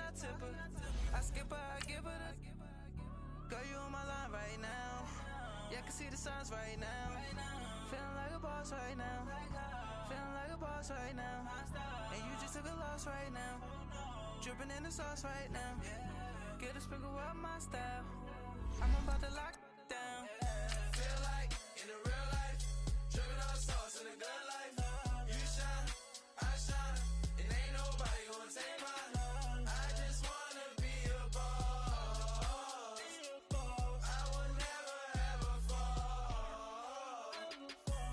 I tip her. I skip her, I give her the. Girl, you on my line right now. Yeah, I can see the signs right now. Feeling like a boss right now. Feeling like a boss right now. And you just took a loss right now. Dripping in the sauce right now. Get a sprinkle up my style. I'm about to lock down. Feel like in the real life, dripping on sauce in the good life. You shine, I shine, and ain't nobody gonna take mine. I just wanna be a boss. I will never ever fall.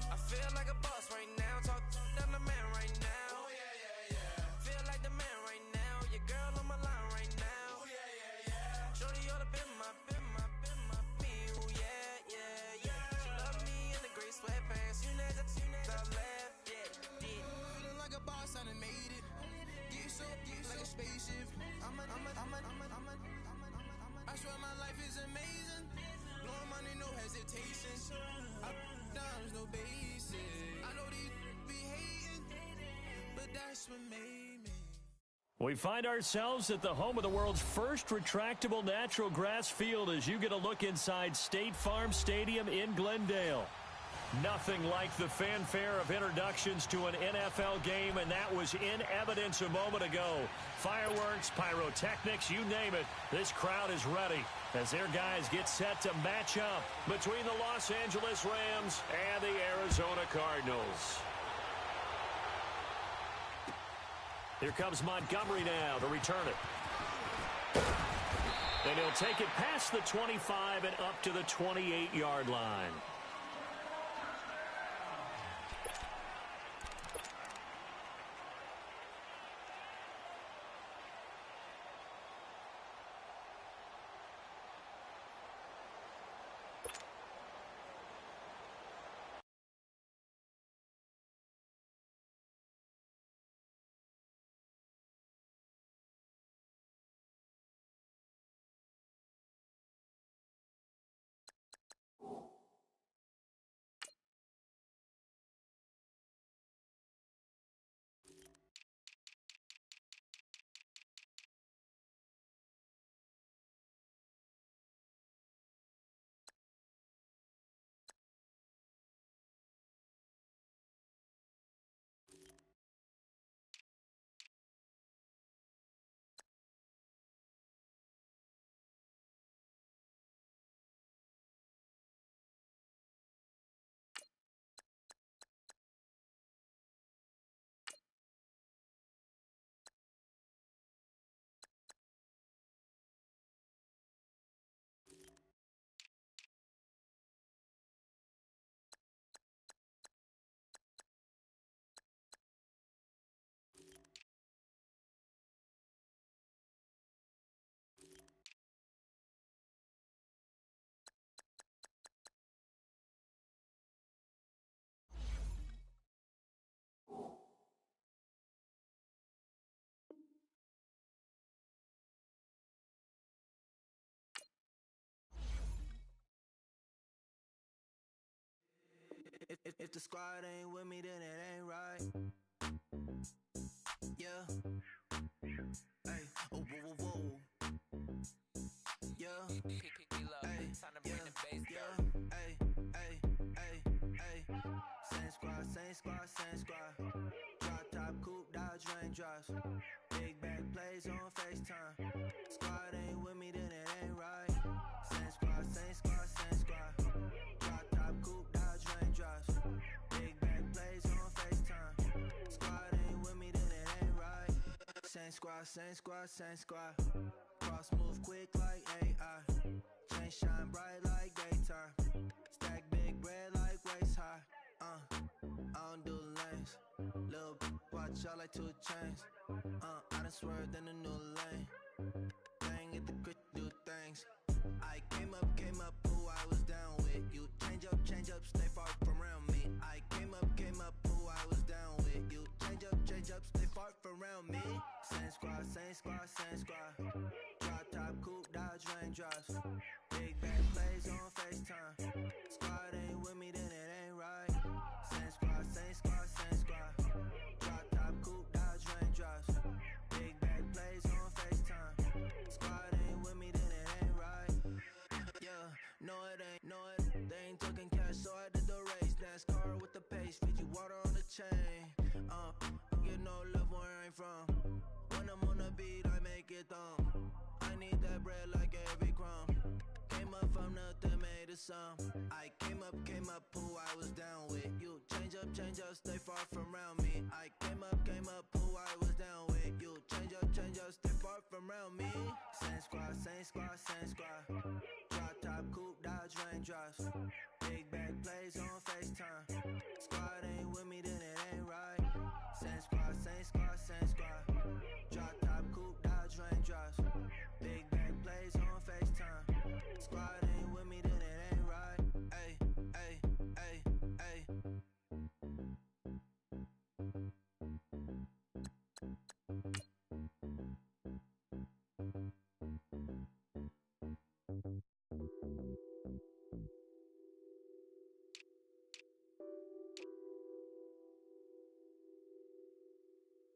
I feel like a boss right now. Talk I'm the man right now. Oh yeah, yeah, yeah. Feel like the man right now. Your girl on my line right now. Oh yeah, yeah, yeah. Shorty ought to be my me. Oh yeah, yeah, yeah. She love me in the gray sweatpants. You never left. Yeah, yeah. Feeling like a boss, I done made it. Get so like a spaceship. I swear my life is amazing. Blowing money, no hesitation. Dimes, no basic. I know these be hating, but that's what made me. We find ourselves at the home of the world's first retractable natural grass field as you get a look inside State Farm Stadium in Glendale. Nothing like the fanfare of introductions to an NFL game, and that was in evidence a moment ago. Fireworks, pyrotechnics, you name it. This crowd is ready as their guys get set to match up between the Los Angeles Rams and the Arizona Cardinals. Here comes Montgomery now to return it. And he'll take it past the 25 and up to the 28-yard line. If the squad ain't with me, then it ain't right. Yeah. Hey. Oh, whoa, whoa, whoa. Yeah. Hey. Yeah. Yeah. Hey. Hey. Hey. Hey. Same squad, same squad, same squad. Drop top, coupe, dodge, raindrops. Big back plays on FaceTime. Squad ain't with me, then it ain't right. Same squad, same squad, same squad. Drop top, coupe, dodge, raindrops. Big back plays on FaceTime. Squad ain't with me, then it ain't right. Same squad, same squad, same squad. Cross move quick like AI. Chain shine bright like daytime. Stack big bread like waist high. I don't do lanes. Little watch out like 2 chains. I done swerved in a new lane. Bang at the crit, do things. I came up, who I was down with. You change up, stay far from around me. I came up, who I was down with. You change up, stay far from around me. Same squad, same squad, same squad. Drop top, coupe, dodge, raindrops. Big back plays on FaceTime. Squad ain't with me, then it ain't right. Same squad, same squad, same squad. Drop top, coupe, dodge, raindrops. Big back plays on FaceTime. scum. I need that bread like every crumb. Came up from nothing, made a sum. I came up, who I was down with. You change up, stay far from around me. I came up, who I was down with. You change up, stay far from around me. Same squad, same squad, same squad. Drop top, coupe, dodge, raindrops. Big bag plays on FaceTime. Squad ain't with me, then it ain't right. Same squad, same squad, same squad. Drop top, coupe, dodge, raindrops. Big bag plays on FaceTime. Squad ain't with me, then it ain't right. Ay, ay, ay, ay.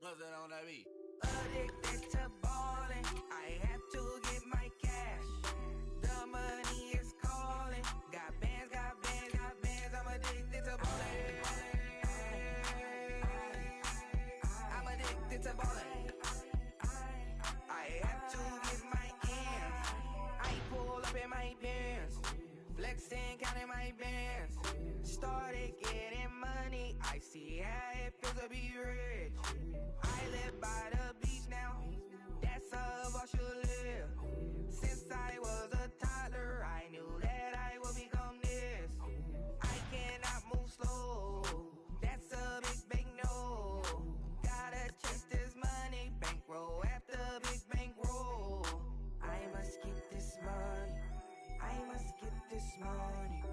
Nothing on that beat. Addicted to ballin', I have to get my cash. The money is calling. Got bands, I'm addicted to ballin'. I'm addicted to ballin'. I have to get my ends. I pull up in my pants, flexing, counting my bands. Started getting money, I see how it feels to be rich. I live by the beach now, that's how I should live. Since I was a toddler, I knew that I would become this. I cannot move slow, that's a big no. Gotta chase this money, bankroll after big bankroll. I must get this money, I must get this money.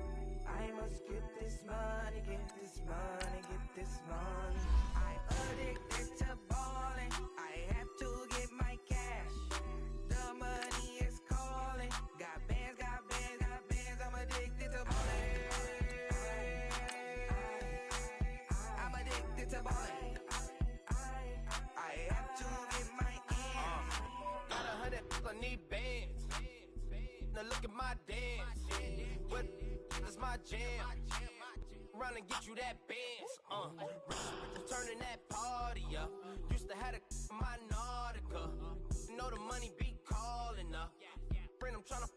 I must get this money, get this money, get this money. I'm addicted to ballin', I have to get my cash. The money is calling. Got bands, I'm addicted to ballin'. I'm addicted to ballin'. I have to get my ends. Got 100, I need bands. Now look at my dance. What is my jam? Run and get you that bands. Turning that party up. Used to have a my Nautica. Know the money be calling up. Friend, I'm tryna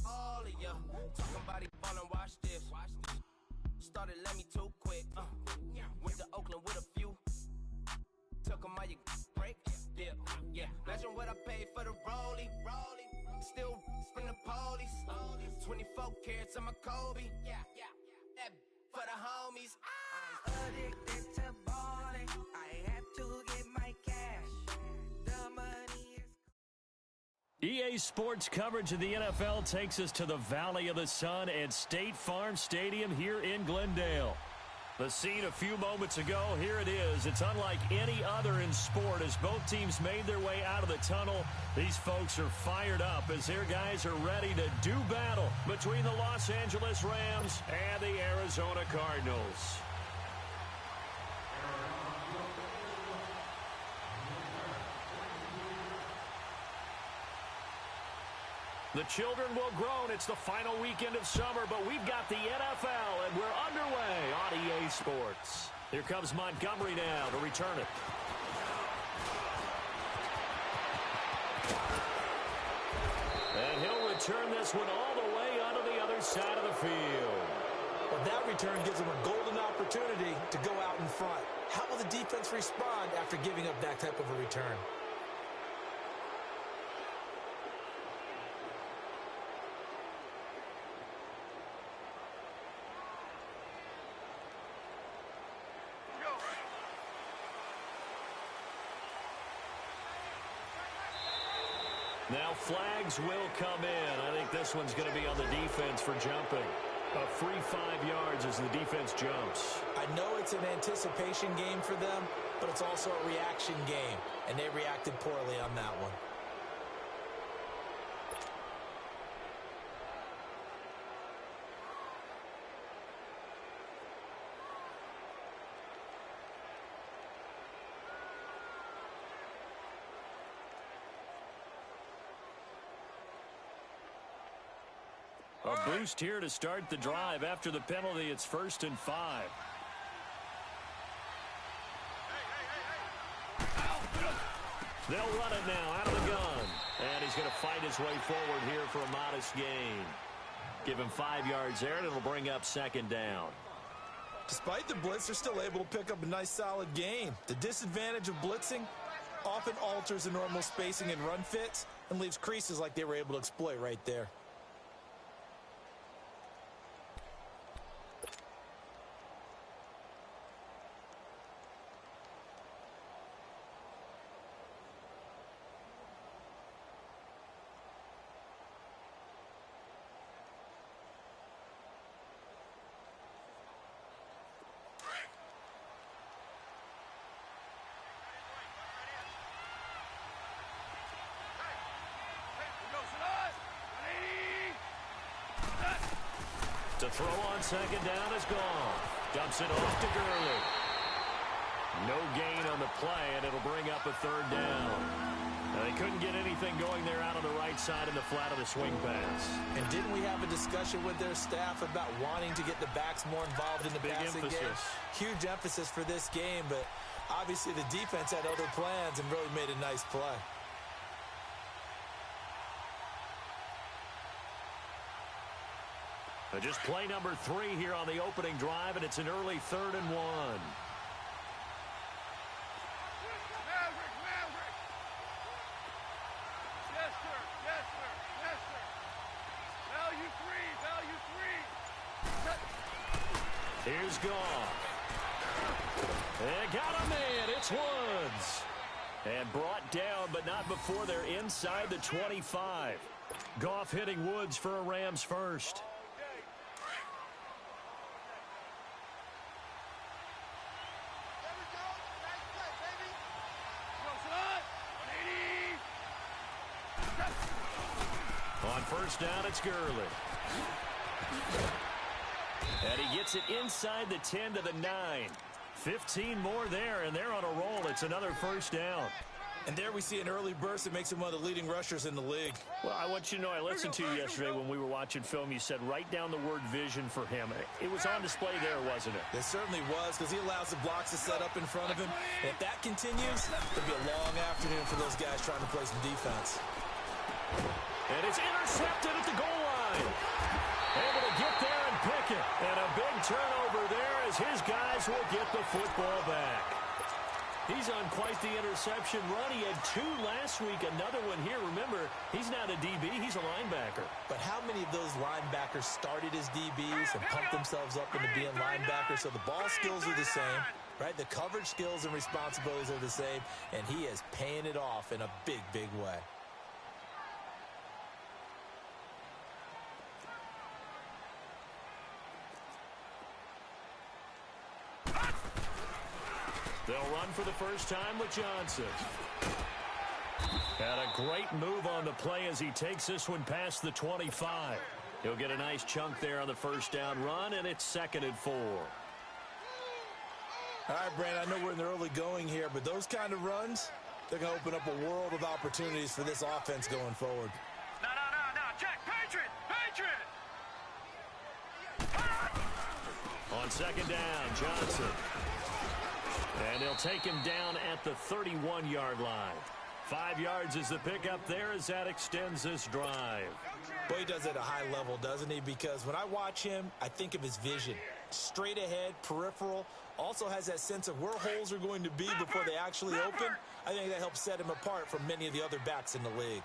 all of ya. Talking about it, ballin', watch this. Started let me too quick. Went to Oakland with a few. Took 'em all you break. Dip. Yeah. Imagine what I paid for the rollie. Still in the police. 24 carats on my Kobe. That for the homies. Addicted to ballin', I have to get my cash. The money is... EA Sports coverage of the NFL takes us to the Valley of the Sun at State Farm Stadium here in Glendale. The scene a few moments ago, here it is. It's unlike any other in sport as both teams made their way out of the tunnel. These folks are fired up as their guys are ready to do battle between the Los Angeles Rams and the Arizona Cardinals. The children will groan. It's the final weekend of summer, but we've got the NFL, and we're underway on EA Sports. Here comes Montgomery now to return it. And he'll return this one all the way onto the other side of the field. Well, that return gives them a golden opportunity to go out in front. How will the defense respond after giving up that type of a return? Now flags will come in. I think this one's going to be on the defense for jumping. A free 5 yards as the defense jumps. I know it's an anticipation game for them, but it's also a reaction game, and they reacted poorly on that one. A boost here to start the drive. After the penalty, it's 1st and 5. They'll run it now out of the gun. And he's going to fight his way forward here for a modest gain. Give him 5 yards there, and it'll bring up second down. Despite the blitz, they're still able to pick up a nice solid gain. The disadvantage of blitzing often alters the normal spacing and run fits and leaves creases like they were able to exploit right there. To throw on second down is gone. Dumps it off to Gurley. No gain on the play, and it'll bring up a third down. Now, they couldn't get anything going there out on the right side in the flat of the swing pass. And didn't we have a discussion with their staff about wanting to get the backs more involved in the passing game? Huge emphasis for this game, but obviously the defense had other plans and really made a nice play. Just play number 3 here on the opening drive, and it's an early 3rd and 1. Yes, sir. Yes, sir. Yes, sir. Value 3. Here's Goff. And got a man. It's Woods. And brought down, but not before they're inside the 25. Goff hitting Woods for a Rams first. On first down, it's Gurley. And he gets it inside the 10 to the 9. 15 more there, and they're on a roll. It's another first down. And there we see an early burst that makes him one of the leading rushers in the league. Well, I want you to know, I listened to you yesterday when we were watching film. You said write down the word vision for him. It was on display there, wasn't it? It certainly was, because he allows the blocks to set up in front of him. And if that continues, it'll be a long afternoon for those guys trying to play some defense. And it's intercepted at the goal line. Able to get there and pick it. And a big turnover there as his guys will get the football back. He's on quite the interception run. He had 2 last week, another one here. Remember, he's not a DB, he's a linebacker. But how many of those linebackers started as DBs and pumped themselves up into being linebackers? So the ball skills are the same, right? The coverage skills and responsibilities are the same, and he is paying it off in a big, big way. They'll run for the first time with Johnson. And a great move on the play as he takes this one past the 25. He'll get a nice chunk there on the first down run, and it's 2nd and 4. All right, Brandon, I know we're in the early going here, but those kind of runs, they're going to open up a world of opportunities for this offense going forward. No. Check. Patriot. On second down, Johnson. And they'll take him down at the 31-yard line. 5 yards is the pickup there as that extends this drive. Boy, he does it at a high level, doesn't he? Because when I watch him, I think of his vision. Straight ahead, peripheral, also has that sense of where holes are going to be before they actually open. I think that helps set him apart from many of the other backs in the league.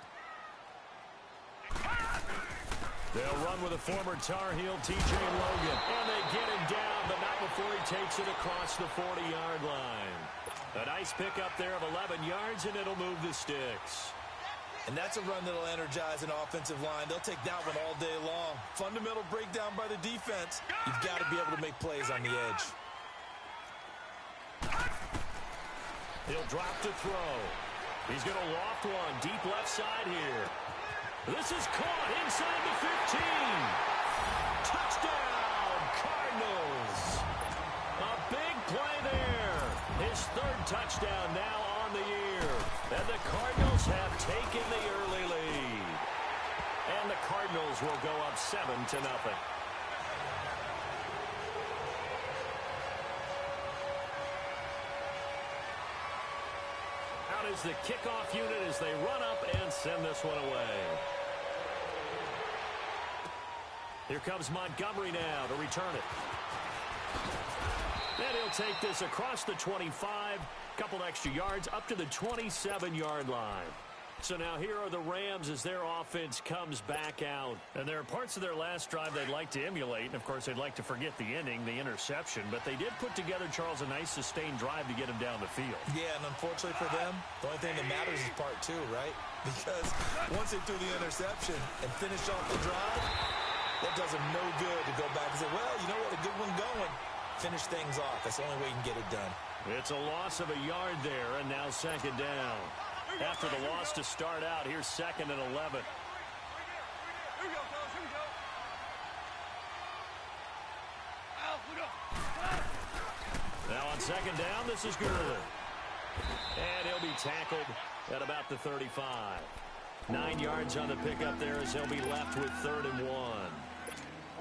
They'll run with a former Tar Heel, T.J. Logan. And they get him down, but not before he takes it across the 40-yard line. A nice pickup there of 11 yards, and it'll move the sticks. And that's a run that'll energize an offensive line. They'll take that one all day long. Fundamental breakdown by the defense. You've got to be able to make plays on the edge. He'll drop to throw. He's going to loft one deep left side here. This is caught inside the 15. Touchdown, Cardinals. A big play there. His 3rd touchdown now on the year. And the Cardinals have taken the early lead. And the Cardinals will go up 7-0. Out is the kickoff unit as they run up and send this one away. Here comes Montgomery now to return it. And he'll take this across the 25, couple extra yards up to the 27-yard line. So now here are the Rams as their offense comes back out. And there are parts of their last drive they'd like to emulate. And, of course, they'd like to forget the ending, the interception. But they did put together, Charles, a nice sustained drive to get him down the field. Yeah, and unfortunately for them, the only thing that matters is part two, right? Because once they threw the interception and finished off the drive, that does them no good to go back and say, well, you know what, a good one going. Finish things off. That's the only way you can get it done. It's a loss of a yard there, and now second down. After the loss to start out, here's 2nd and 11. Here we go, fellas. Here we go. Al, look up. Now on second down, this is Gurley. And he'll be tackled at about the 35. 9 yards on the pickup there as he'll be left with 3rd and 1.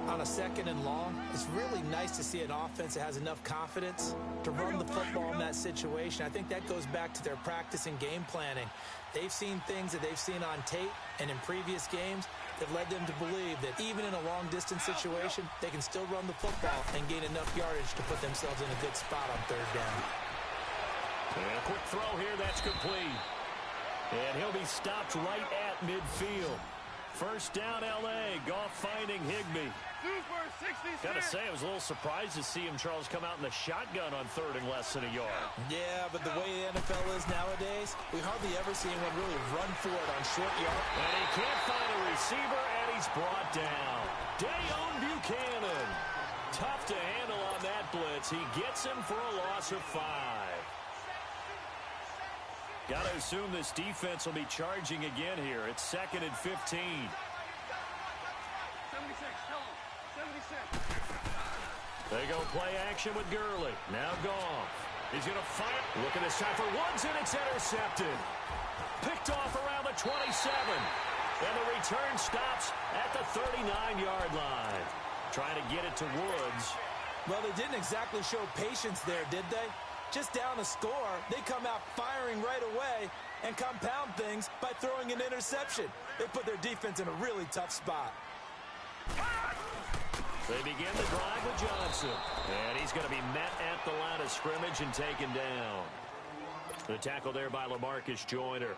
On a 2nd and long, it's really nice to see an offense that has enough confidence to run the football in that situation. I think that goes back to their practice and game planning. They've seen things that they've seen on tape and in previous games that led them to believe that even in a long-distance situation, they can still run the football and gain enough yardage to put themselves in a good spot on 3rd down. And a quick throw here, that's complete. And he'll be stopped right at midfield. First down, L.A. Goff finding Higbee. Super 66. Gotta say, I was a little surprised to see him, Charles, come out in the shotgun on 3rd and less than a yard. Yeah, but the way the NFL is nowadays, we hardly ever see anyone really run for it on short yard. And he can't find a receiver, and he's brought down. Dayon Buchanan. Tough to handle on that blitz. He gets him for a loss of 5. Got to assume this defense will be charging again here. It's 2nd and 15. 76, tell him. 76. They go play action with Gurley. Now Goff. He's going to fire. Look at this time for Woods, and it's intercepted. Picked off around the 27. And the return stops at the 39-yard line. Trying to get it to Woods. Well, they didn't exactly show patience there, did they? Just down a score, they come out firing right away and compound things by throwing an interception. They put their defense in a really tough spot. They begin the drive with Johnson. And he's going to be met at the line of scrimmage and taken down. The tackle there by LaMarcus Joyner.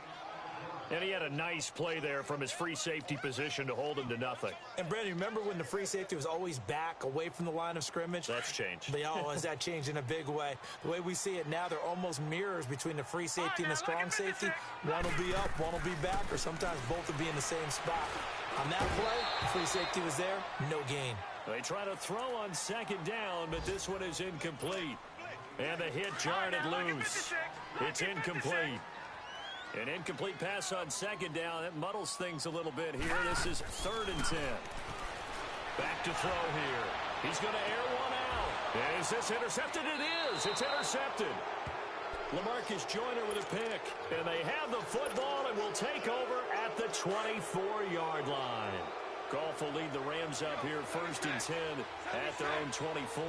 And he had a nice play there from his free safety position to hold him to nothing. And, Brandon, remember when the free safety was always back away from the line of scrimmage? That's changed. Has that changed in a big way? The way we see it now, they're almost mirrors between the free safety and the strong safety. One will be up, one will be back, or sometimes both will be in the same spot. On that play, the free safety was there, no gain. They try to throw on second down, but this one is incomplete. And the hit jarred it loose. It's incomplete. An incomplete pass on second down. That muddles things a little bit here. This is 3rd and 10. Back to throw here. He's going to air one out. And is this intercepted? It is. It's intercepted. LaMarcus Joyner with a pick. And they have the football and will take over at the 24-yard line. Goff will lead the Rams up here 1st and 10 at their own 24.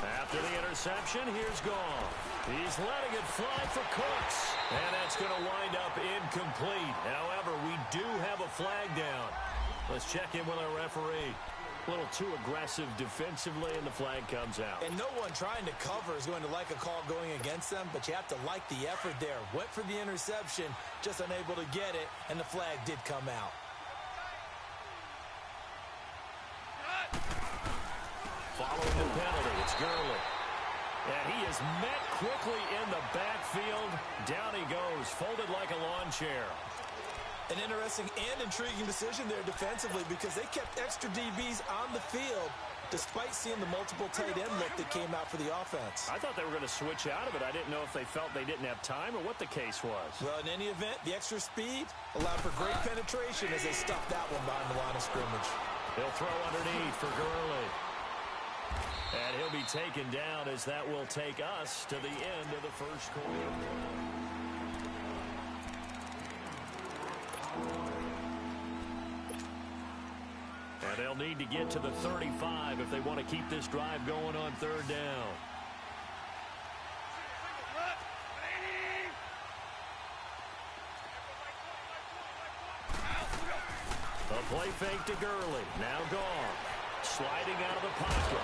After the interception, here's Goff. He's letting it fly for Cooks. And that's going to wind up incomplete. However, we do have a flag down. Let's check in with our referee. A little too aggressive defensively, and the flag comes out. And no one trying to cover is going to like a call going against them, but you have to like the effort there. Went for the interception, just unable to get it, and the flag did come out. Following the penalty, it's Gurley. And he is met quickly in the backfield. Down he goes, folded like a lawn chair. An interesting and intriguing decision there defensively because they kept extra DBs on the field despite seeing the multiple tight end look that came out for the offense. I thought they were going to switch out of it. I didn't know if they felt they didn't have time or what the case was. Well, in any event, the extra speed allowed for great penetration as they stuffed that one behind the line of scrimmage. He'll throw underneath for Gurley. And he'll be taken down as that will take us to the end of the first quarter. And they'll need to get to the 35 if they want to keep this drive going on third down. A play fake to Gurley. Now gone. Sliding out of the pocket.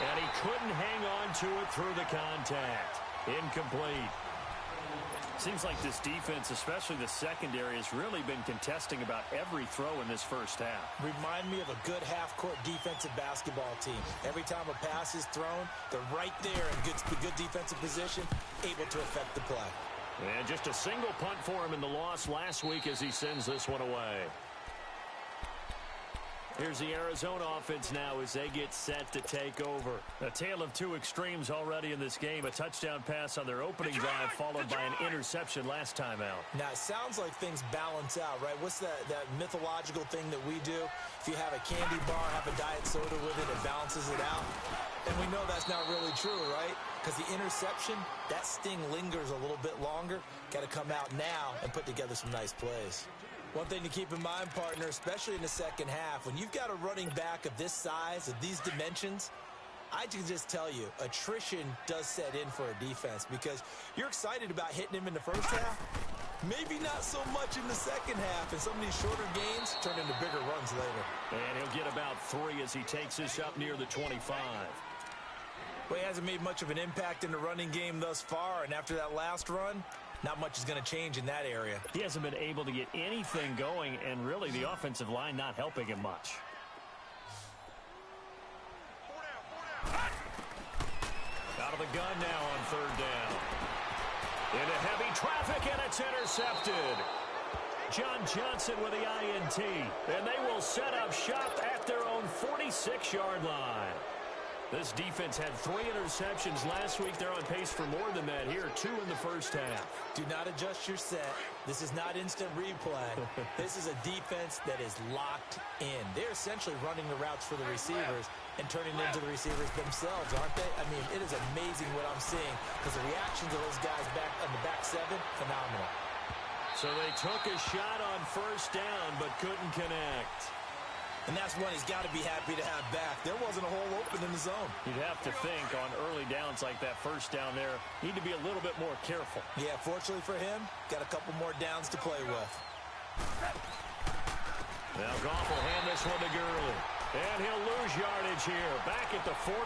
And he couldn't hang on to it through the contact. Incomplete. Seems like this defense, especially the secondary, has really been contesting about every throw in this first half. Remind me of a good half-court defensive basketball team. Every time a pass is thrown, they're right there in good defensive position, able to affect the play. And just a single punt for him in the loss last week as he sends this one away. Here's the Arizona offense now as they get set to take over. A tale of two extremes already in this game. A touchdown pass on their opening drive followed by an interception last time out. Now, it sounds like things balance out, right? What's that mythological thing that we do? If you have a candy bar, have a diet soda with it, it balances it out. And we know that's not really true, right? Because the interception, that sting lingers a little bit longer. Got to come out now and put together some nice plays. One thing to keep in mind, partner, especially in the second half, when you've got a running back of this size, of these dimensions, I can just tell you, attrition does set in for a defense because you're excited about hitting him in the first half. Maybe not so much in the second half, and some of these shorter gains turn into bigger runs later. And he'll get about 3 as he takes this up near the 25. Well, he hasn't made much of an impact in the running game thus far, and after that last run, not much is going to change in that area. He hasn't been able to get anything going, and really the offensive line not helping him much. Out of the gun now on third down. Into heavy traffic, and it's intercepted. John Johnson with the INT, and they will set up shop at their own 46-yard line. This defense had 3 interceptions last week. They're on pace for more than that here, 2 in the first half. Do not adjust your set. This is not instant replay. This is a defense that is locked in. They're essentially running the routes for the receivers and turning into the receivers themselves, aren't they? I mean, it is amazing what I'm seeing because the reactions of those guys back on the back 7, phenomenal. So they took a shot on first down but couldn't connect. And that's one he's got to be happy to have back. There wasn't a hole open in the zone. You'd have to think on early downs like that first down there, need to be a little bit more careful. Yeah, fortunately for him, got a couple more downs to play with. Now Goff will hand this one to Gurley. And he'll lose yardage here, back at the 41.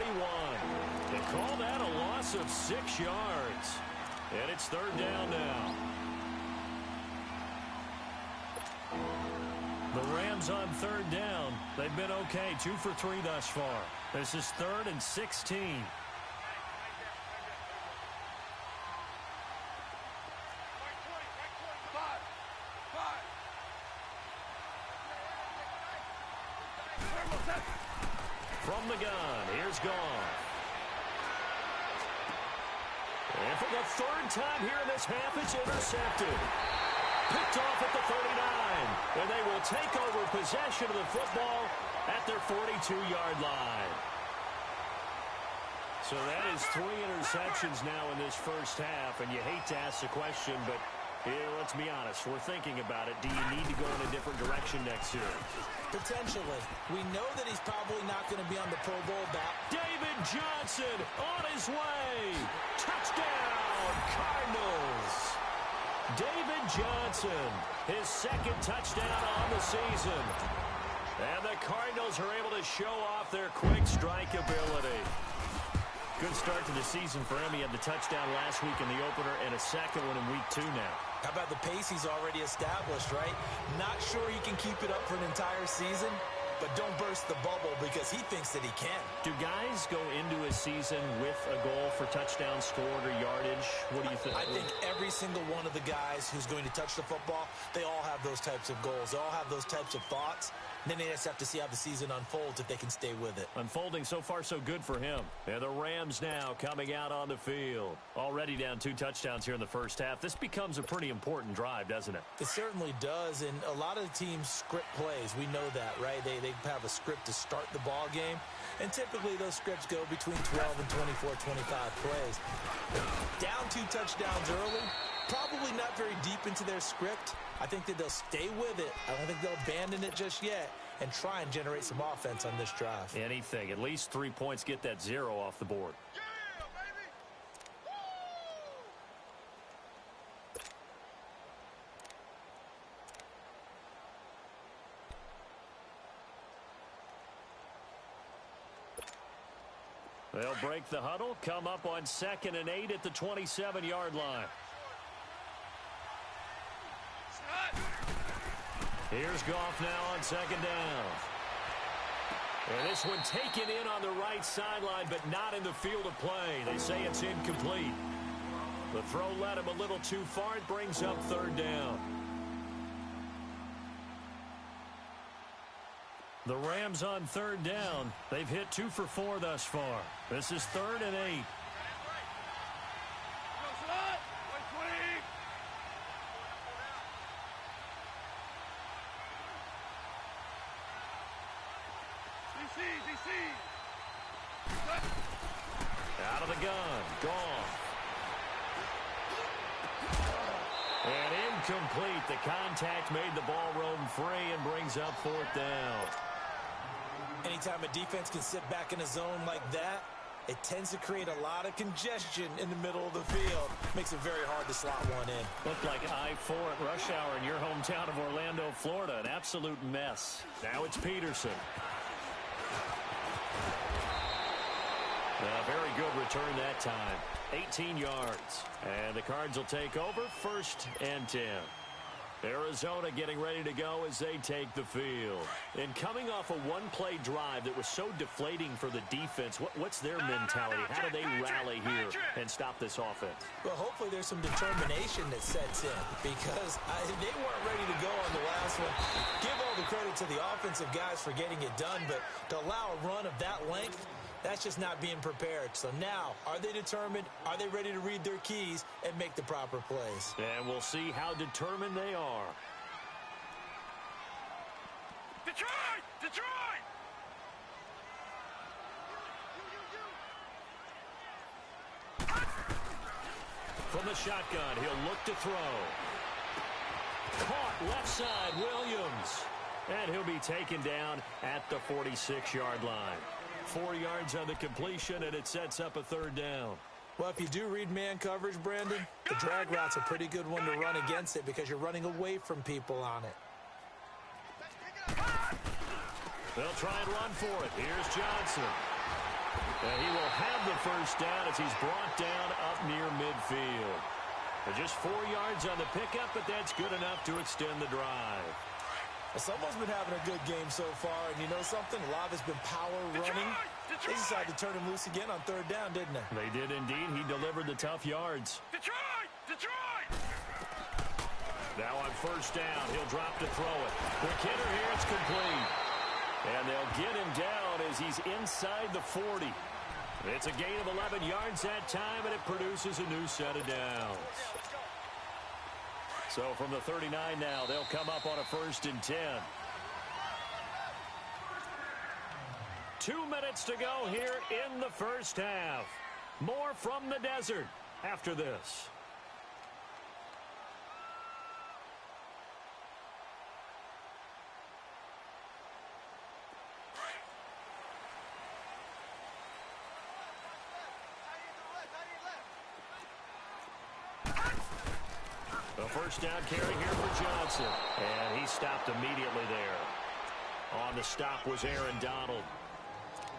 They call that a loss of 6 yards. And it's third down now. The Rams on third down. They've been okay, 2 for 3 thus far. This is 3rd and 16. From the gun, here's Goff. And for the 3rd time here in this half, it's intercepted. Picked off at the 39, and they will take over possession of the football at their 42-yard line. So that is 3 interceptions now in this first half, and you hate to ask the question, but let's be honest, we're thinking about it. Do you need to go in a different direction next year? Potentially. We know that he's probably not going to be on the Pro Bowl back. David Johnson on his way. Touchdown, Cardinals. David Johnson, his 2nd touchdown on the season. And the Cardinals are able to show off their quick strike ability. Good start to the season for him. He had the touchdown last week in the opener and a 2nd one in week 2 now. How about the pace he's already established, right? Not sure he can keep it up for an entire season, but don't burst the bubble because he thinks that he can. Do guys go into a season with a goal for touchdowns scored or yardage? What do you think? I think every single one of the guys who's going to touch the football, they all have those types of goals. They all have those types of thoughts. And then they just have to see how the season unfolds if they can stay with it. Unfolding so far so good for him. And the Rams now coming out on the field. Already down 2 touchdowns here in the first half. This becomes a pretty important drive, doesn't it? It certainly does. And a lot of the teams script plays. We know that, right? They have a script to start the ball game. And typically those scripts go between 12 and 24, 25 plays. Down 2 touchdowns early. Probably not very deep into their script. I think that they'll stay with it. I don't think they'll abandon it just yet. and try and generate some offense on this drive. Anything. At least 3 points, get that 0 off the board. They'll break the huddle, come up on 2nd and 8 at the 27-yard line. Here's Goff now on 2nd down. And this one taken in on the right sideline, but not in the field of play. They say it's incomplete. The throw led him a little too far. It brings up 3rd down. The Rams on 3rd down. They've hit 2 for 4 thus far. This is 3rd and 8. Out of the gun. Gone. And incomplete. The contact made the ball roam free and brings up 4th down. Anytime a defense can sit back in a zone like that, it tends to create a lot of congestion in the middle of the field. Makes it very hard to slot one in. Looked like I-4 at rush hour in your hometown of Orlando, Florida. An absolute mess. Now it's Peterson. A very good return that time. 18 yards. And the Cards will take over 1st and 10. Arizona getting ready to go as they take the field. And coming off a one-play drive that was so deflating for the defense, what's their mentality? How do they rally here and stop this offense? Well, hopefully there's some determination that sets in because they weren't ready to go on the last one. Give all the credit to the offensive guys for getting it done, but to allow a run of that length, that's just not being prepared. So now, are they determined? Are they ready to read their keys and make the proper plays? And we'll see how determined they are. Detroit! Detroit! From the shotgun, he'll look to throw. Caught left side, Williams. And he'll be taken down at the 46-yard line. 4 yards on the completion, and it sets up a 3rd down. Well, if you do read man coverage, Brandon, the drag route's a pretty good one to run against it because you're running away from people on it. They'll try and run for it. Here's Johnson. And he will have the 1st down as he's brought down up near midfield. Just 4 yards on the pickup, but that's good enough to extend the drive. Well, someone's been having a good game so far, and you know something? A lot has been power running. They decided to turn him loose again on 3rd down, didn't they? They did indeed. He delivered the tough yards. Detroit! Detroit! Now on 1st down, he'll drop to throw it. Quick hitter here, it's complete. And they'll get him down as he's inside the 40. It's a gain of 11 yards that time, and it produces a new set of downs. So from the 39 now, they'll come up on a 1st and 10. 2 minutes to go here in the 1st half. More from the desert after this. The 1st down carry here for Johnson. And he stopped immediately there. On the stop was Aaron Donald.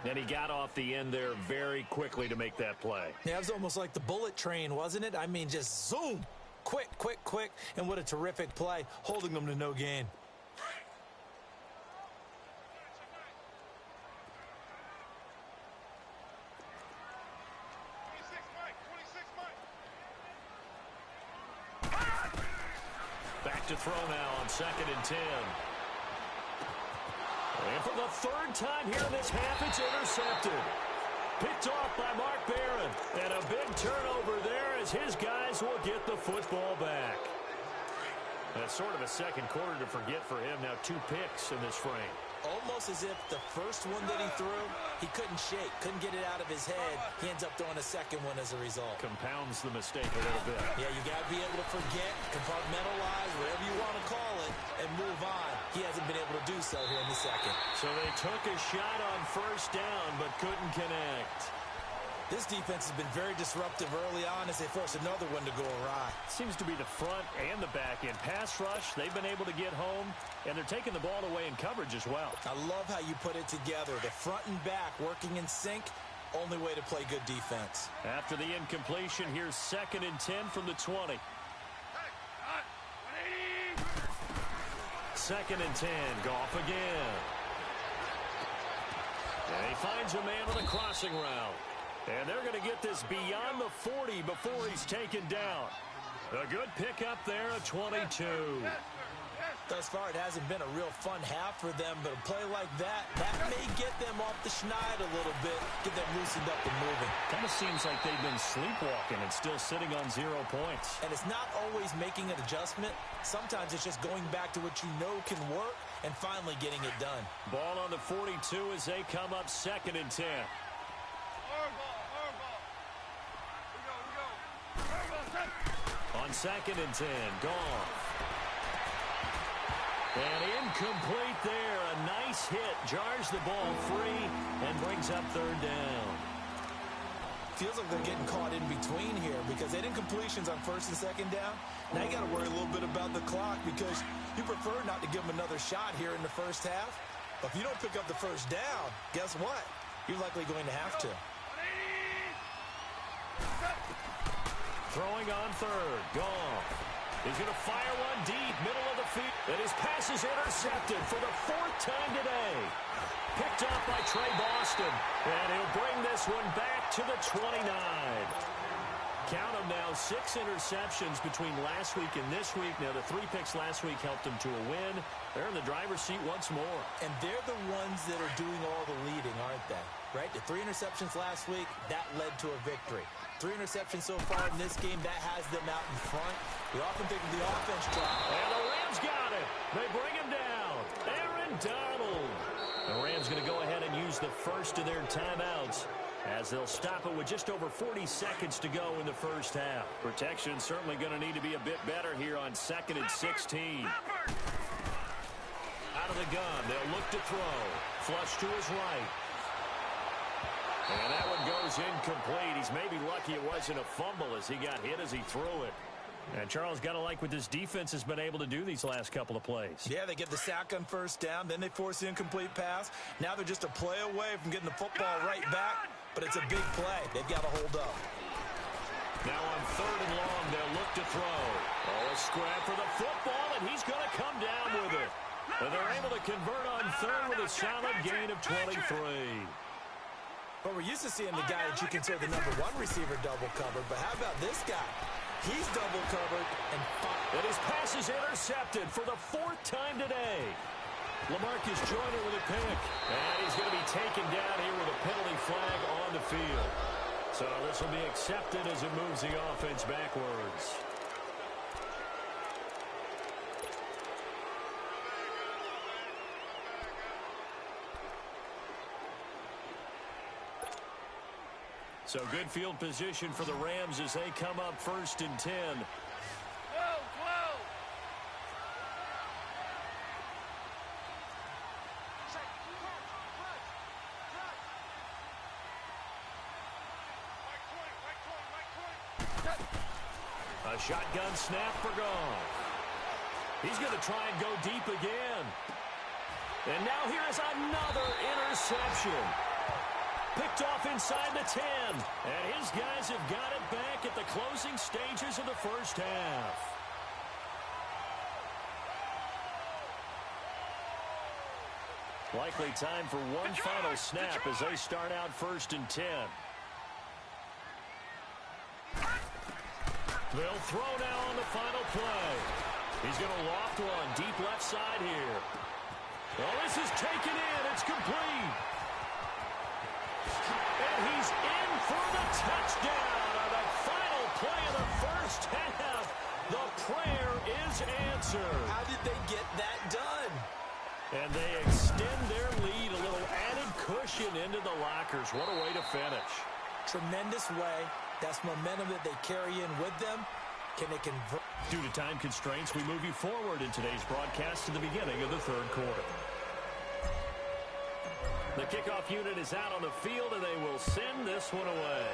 And he got off the end there very quickly to make that play. Yeah, it was almost like the bullet train, wasn't it? I mean, just zoom. Quick, quick, quick. And what a terrific play, holding them to no gain. Back to throw now on 2nd and 10. And for the 3rd time here in this half, it's intercepted. Picked off by Mark Barron. And a big turnover there as his guys will get the football back. That's sort of a second quarter to forget for him. Now 2 picks in this frame. Almost as if the first one that he threw, he couldn't shake, couldn't get it out of his head. He ends up throwing a second one as a result. Compounds the mistake a little bit. Yeah, you got to be able to forget, compartmentalize, whatever you want to call it, and move on. He hasn't been able to do so here in the second. So they took a shot on first down, but couldn't connect. This defense has been very disruptive early on as they force another one to go awry. Seems to be the front and the back end. Pass rush, they've been able to get home, and they're taking the ball away in coverage as well. I love how you put it together. The front and back working in sync, only way to play good defense. After the incompletion, here's 2nd and 10 from the 20. 2nd and 10, Goff again. And he finds a man on a crossing route. And they're going to get this beyond the 40 before he's taken down. A good pickup there at 22. Thus far, it hasn't been a real fun half for them, but a play like that may get them off the schneid a little bit, get them loosened up and moving. Kind of seems like they've been sleepwalking and still sitting on 0 points. And it's not always making an adjustment. Sometimes it's just going back to what you know can work and finally getting it done. Ball on the 42 as they come up 2nd and 10. On 2nd and 10, Goff. And incomplete there. A nice hit. Jars the ball free and brings up 3rd down. Feels like they're getting caught in between here because they didn't completions on 1st and 2nd down. Now you got to worry a little bit about the clock because you prefer not to give them another shot here in the first half. But if you don't pick up the first down, guess what? You're likely going to have to. Throwing on 3rd, Goff. He's going to fire one deep, middle of the field. And his pass is intercepted for the 4th time today. Picked up by Trey Boston. And he'll bring this one back to the 29. Count them now, 6 interceptions between last week and this week. Now, the 3 picks last week helped them to a win. They're in the driver's seat once more. And they're the ones that are doing all the leading, aren't they? Right? The 3 interceptions last week, that led to a victory. 3 interceptions so far in this game, that has them out in front. We often think of the offense drop. And the Rams got it. They bring him down. Aaron Donald. The Rams going to go ahead and use the first of their timeouts as they'll stop it with just over 40 seconds to go in the first half. Protection certainly going to need to be a bit better here on 2nd and 16. Out of the gun, they'll look to throw. Flush to his right. And that one goes incomplete. He's maybe lucky it wasn't a fumble as he got hit as he threw it. And Charles, got to like what this defense has been able to do these last couple of plays. Yeah, they get the sack on 1st down, then they force the incomplete pass. Now they're just a play away from getting the football right back, but it's a big play. They've got to hold up. Now on 3rd and long, they'll look to throw. Oh, a scrap for the football, and he's going to come down with it. And they're able to convert on 3rd with a solid gain of 23. But we're used to seeing the guy that you consider the #1 receiver double covered. But how about this guy? He's double covered and his pass is intercepted for the 4th time today. LaMarcus Joyner with a pick. And he's going to be taken down here with a penalty flag on the field. So this will be accepted as it moves the offense backwards. So good field position for the Rams as they come up 1st and 10. A shotgun snap for Goff. He's going to try and go deep again. And now here is another interception. Picked off inside the 10. And his guys have got it back at the closing stages of the first half. Likely time for one final snap as they start out 1st and 10. They'll throw now on the final play. He's going to loft one deep left side here. Well, this is taken in. It's complete. And he's in for the touchdown on the final play of the first half. The prayer is answered. How did they get that done? And they extend their lead, a little added cushion into the lockers. What a way to finish. Tremendous way. That's momentum that they carry in with them. Can they convert? Due to time constraints, we move you forward in today's broadcast to the beginning of the third quarter. The kickoff unit is out on the field, and they will send this one away.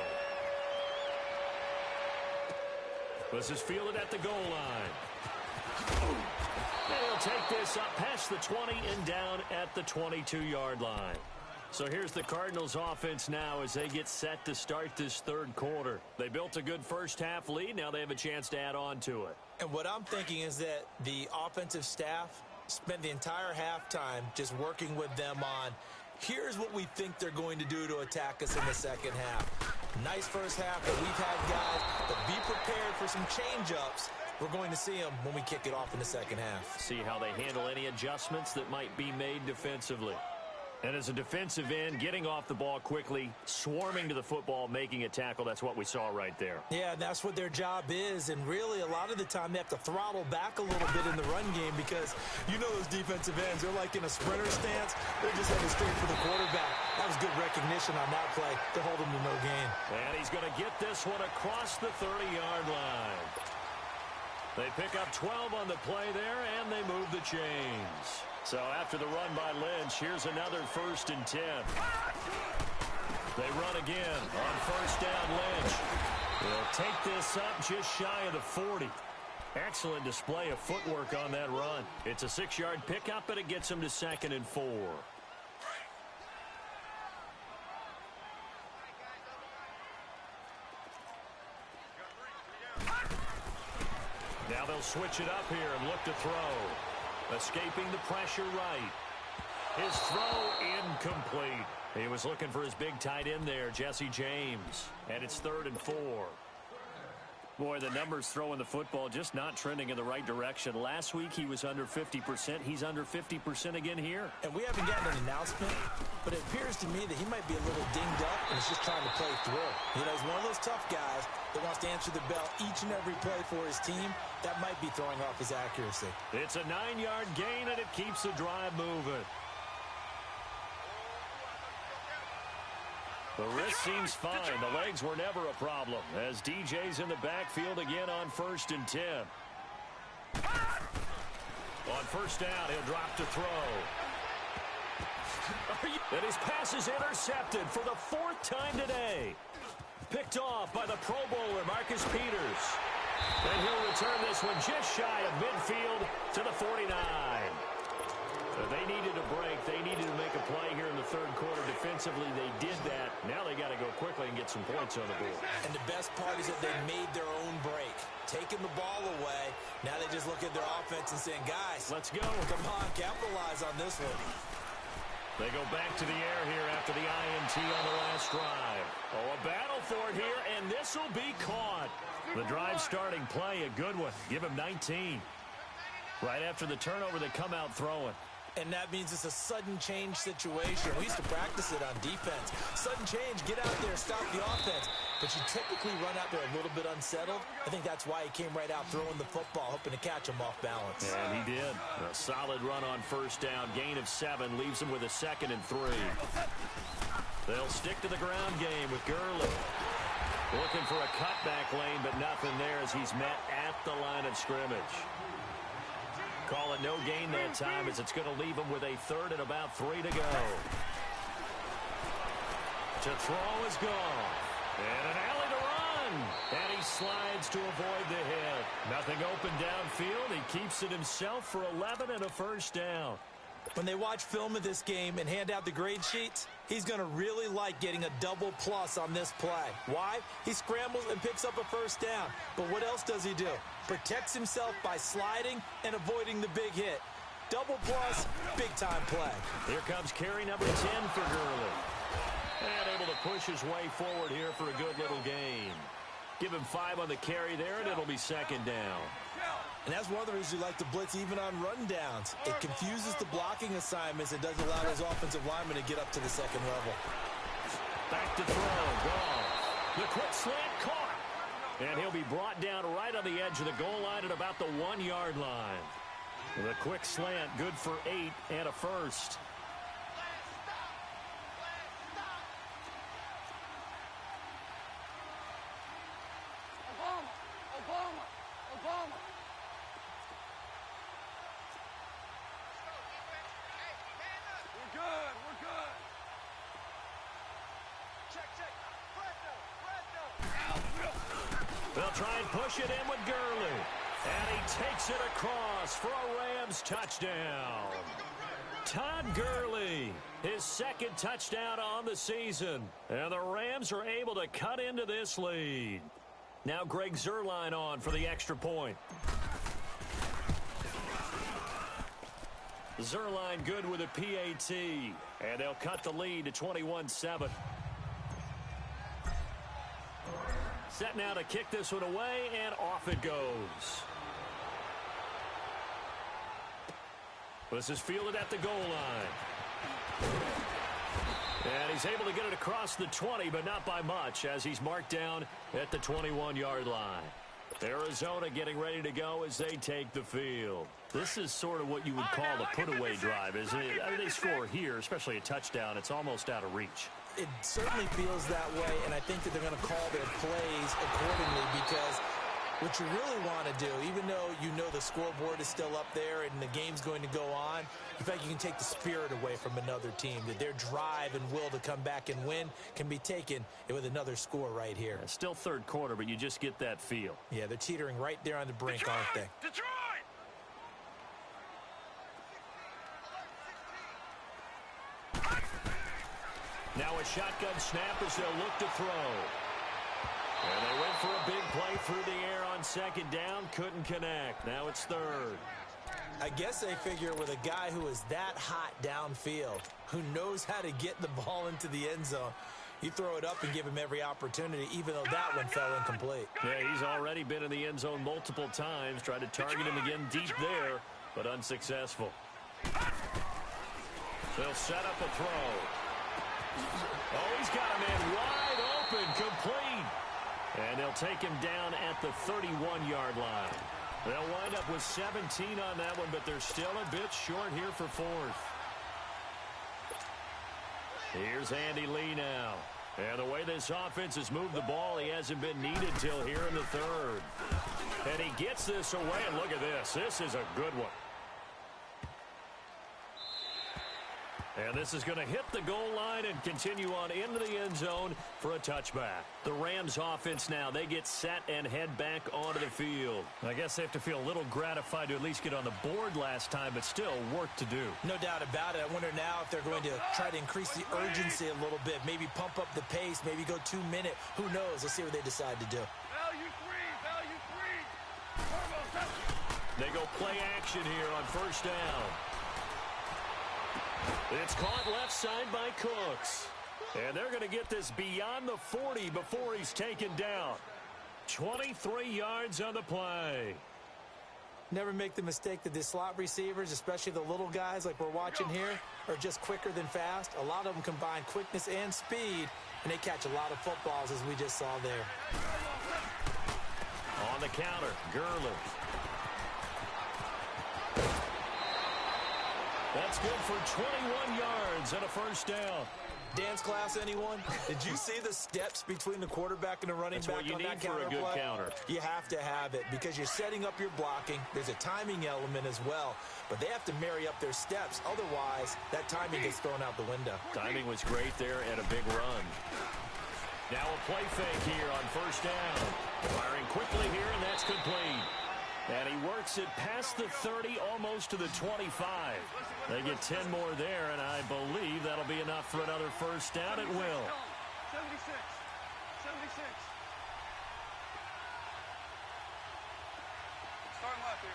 This is fielded at the goal line. And he'll take this up past the 20 and down at the 22-yard line. So here's the Cardinals offense now as they get set to start this third quarter. They built a good first half lead. Now they have a chance to add on to it. And what I'm thinking is that the offensive staff spent the entire halftime just working with them on, here's what we think they're going to do to attack us in the second half. Nice first half, but we've had guys, but be prepared for some change-ups. We're going to see them when we kick it off in the second half. See how they handle any adjustments that might be made defensively. And as a defensive end, getting off the ball quickly, swarming to the football, making a tackle, that's what we saw right there. Yeah, that's what their job is. And really, a lot of the time, they have to throttle back a little bit in the run game because you know those defensive ends, they're like in a sprinter stance. They're just heading straight for the quarterback. That was good recognition on that play to hold him to no gain. And he's going to get this one across the 30-yard line. They pick up 12 on the play there, and they move the chains. So after the run by Lynch, here's another 1st and 10. They run again on first down. Lynch will take this up just shy of the 40. Excellent display of footwork on that run. It's a 6-yard pickup, but it gets him to 2nd and 4. Now they'll switch it up here and look to throw. Escaping the pressure right. His throw incomplete. He was looking for his big tight end there, Jesse James. And it's 3rd and 4. Boy, the numbers throwing the football just not trending in the right direction. Last week he was under 50%. He's under 50% again here. And we haven't gotten an announcement, but it appears to me that he might be a little dinged up and is just trying to play through. You know, he's one of those tough guys that wants to answer the bell each and every play for his team. That might be throwing off his accuracy. It's a 9-yard gain, and it keeps the drive moving. The wrist seems fine. The legs were never a problem as DJ's in the backfield again on 1st and 10. On first down, he'll drop to throw. And his pass is intercepted for the 4th time today. Picked off by the Pro Bowler, Marcus Peters. And he'll return this one just shy of midfield to the 49. They needed a break. They needed to make a play here in the third quarter. Defensively, they did that. Now they got to go quickly and get some points on the board. And the best part is that they made their own break. Taking the ball away. Now they just look at their offense and saying, guys, let's go. Come on, capitalize on this one. They go back to the air here after the INT on the last drive. Oh, a battle for it here, and this will be caught. The drive starting play, a good one. Give him 19. Right after the turnover, they come out throwing. And that means it's a sudden change situation. We used to practice it on defense. Sudden change, get out there, stop the offense. But you typically run out there a little bit unsettled. I think that's why he came right out throwing the football, hoping to catch him off balance. And he did. A solid run on first down. Gain of 7 leaves him with a 2nd and 3. They'll stick to the ground game with Gurley. Looking for a cutback lane, but nothing there as he's met at the line of scrimmage. Call it no gain that time as it's going to leave him with a 3rd and about 3 to go. To throw is gone. And an alley to run. And he slides to avoid the hit. Nothing open downfield. He keeps it himself for 11 and a 1st down. When they watch film of this game and hand out the grade sheets, he's going to really like getting a double plus on this play. Why? He scrambles and picks up a 1st down. But what else does he do? Protects himself by sliding and avoiding the big hit. Double plus, big-time play. Here comes carry number 10 for Gurley. And able to push his way forward here for a good little gain. Give him 5 on the carry there, and it'll be 2nd down. And that's one of the reasons you like to blitz even on rundowns. It confuses the blocking assignments and doesn't allow those offensive linemen to get up to the 2nd level. Back to throw. Goff. The quick slant caught. And he'll be brought down right on the edge of the goal line at about the 1-yard line. The quick slant, good for 8 and a first. Obama. We're good. Check. They'll try and push it in with Gurley. And he takes it across for a Rams touchdown. Todd Gurley, his second touchdown on the season. And the Rams are able to cut into this lead. Now Greg Zuerlein on for the extra point. Zuerlein good with a PAT. And they'll cut the lead to 21-7. Set now to kick this one away, and off it goes. This is fielded at the goal line. And he's able to get it across the 20, but not by much, as he's marked down at the 21-yard line. Arizona getting ready to go as they take the field. This is sort of what you would call a put-away drive, isn't it? I mean, they score here, especially a touchdown. It's almost out of reach. It certainly feels that way, and I think that they're going to call their plays accordingly, because what you really want to do, even though you know the scoreboard is still up there and the game's going to go on, in fact, you can take the spirit away from another team, that their drive and will to come back and win can be taken with another score right here. Yeah, still third quarter, but you just get that feel. Yeah, they're teetering right there on the brink, Detroit! aren't they? Detroit! Now a shotgun snap as they'll look to throw. And they went for a big play through the air on second down. Couldn't connect. Now it's third. I guess they figure with a guy who is that hot downfield, who knows how to get the ball into the end zone, you throw it up and give him every opportunity, even though that one fell incomplete. Yeah, he's already been in the end zone multiple times. Tried to target him again deep there, but unsuccessful. They'll set up a throw. Oh, he's got a man wide open, complete. And they'll take him down at the 31-yard line. They'll wind up with 17 on that one, but they're still a bit short here for fourth. Here's Andy Lee now. And the way this offense has moved the ball, he hasn't been needed till here in the third. And he gets this away, and look at this. This is a good one. And this is going to hit the goal line and continue on into the end zone for a touchback. The Rams offense now, they get set and head back onto the field. I guess they have to feel a little gratified to at least get on the board last time, but still work to do. No doubt about it. I wonder now if they're going to try to increase the urgency a little bit, maybe pump up the pace, maybe go 2 minute. Who knows? Let's see what they decide to do. Value three. They go play action here on first down. It's caught left side by Cooks. And they're going to get this beyond the 40 before he's taken down. 23 yards on the play. Never make the mistake that the slot receivers, especially the little guys like we're watching here, are just quicker than fast. A lot of them combine quickness and speed, and they catch a lot of footballs, as we just saw there. On the counter, Gurley. That's good for 21 yards and a first down. Dance class, anyone? Did you see the steps between the quarterback and the running That's back what you on need that for a good play? counter. You have to have it because you're setting up your blocking. There's a timing element as well, but they have to marry up their steps. Otherwise, that timing gets thrown out the window. Timing was great there and a big run. Now a play fake here on first down. Firing quickly here, and that's complete. And he works it past the 30, almost to the 25. They get 10 more there, and I believe that'll be enough for another first down at will. 76. Starting left here.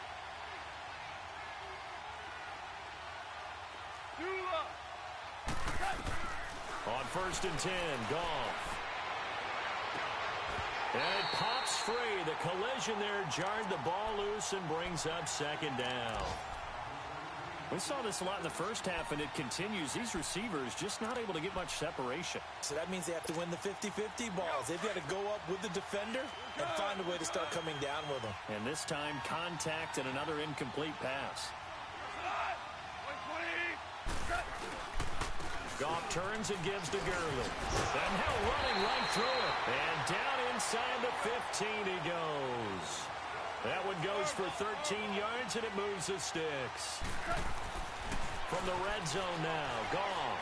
On first and 10, Goff. And it pops free. The collision there jarred the ball loose and brings up second down. We saw this a lot in the first half, and it continues. These receivers just not able to get much separation. So that means they have to win the 50-50 balls. They've got to go up with the defender and find a way to start coming down with them. And this time, contact and another incomplete pass. Goff turns and gives to Gurley. And now running right through it. And down inside the 15 he goes. That one goes for 13 yards, and it moves the sticks. From the red zone now, Goff.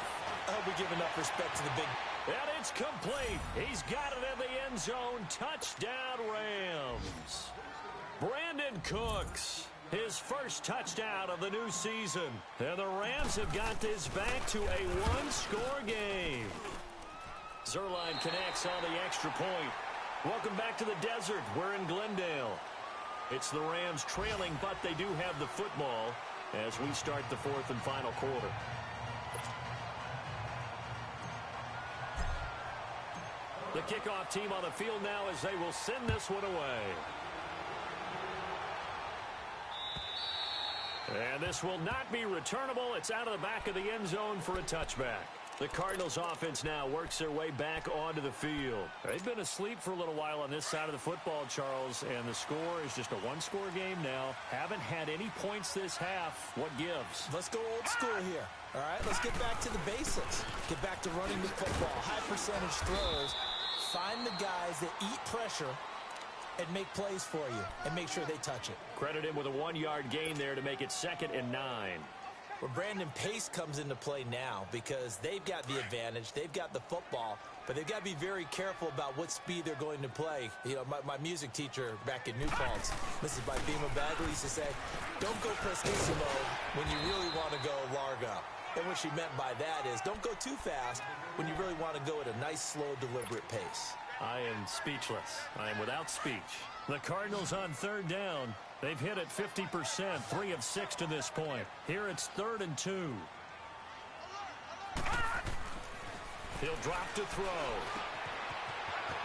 I hope we give enough respect to the big... And it's complete. He's got it in the end zone. Touchdown, Rams. Brandon Cooks, his first touchdown of the new season. And the Rams have got this back to a one-score game. Zerline connects on the extra point. Welcome back to the desert. We're in Glendale. It's the Rams trailing, but they do have the football as we start the fourth and final quarter. The kickoff team on the field now as they will send this one away. And this will not be returnable. It's out of the back of the end zone for a touchback. The Cardinals offense now works their way back onto the field. They've been asleep for a little while on this side of the football, Charles, and the score is just a one-score game now. Haven't had any points this half. What gives? Let's go old school here. All right, let's get back to the basics. Get back to running the football, high percentage throws. Find the guys that eat pressure and make plays for you and make sure they touch it. Credit him with a 1-yard gain there to make it 2nd and 9. Well, Brandon, pace comes into play now because they've got the advantage. They've got the football, but they've got to be very careful about what speed they're going to play. You know, my music teacher back in New Paltz, Mrs. Bima Bagley, used to say, don't go prestissimo when you really want to go largo. And what she meant by that is don't go too fast when you really want to go at a nice, slow, deliberate pace. I am speechless. I am without speech. The Cardinals on 3rd down. They've hit it 50%, 3 of 6 to this point. Here it's 3rd and 2. He'll drop to throw.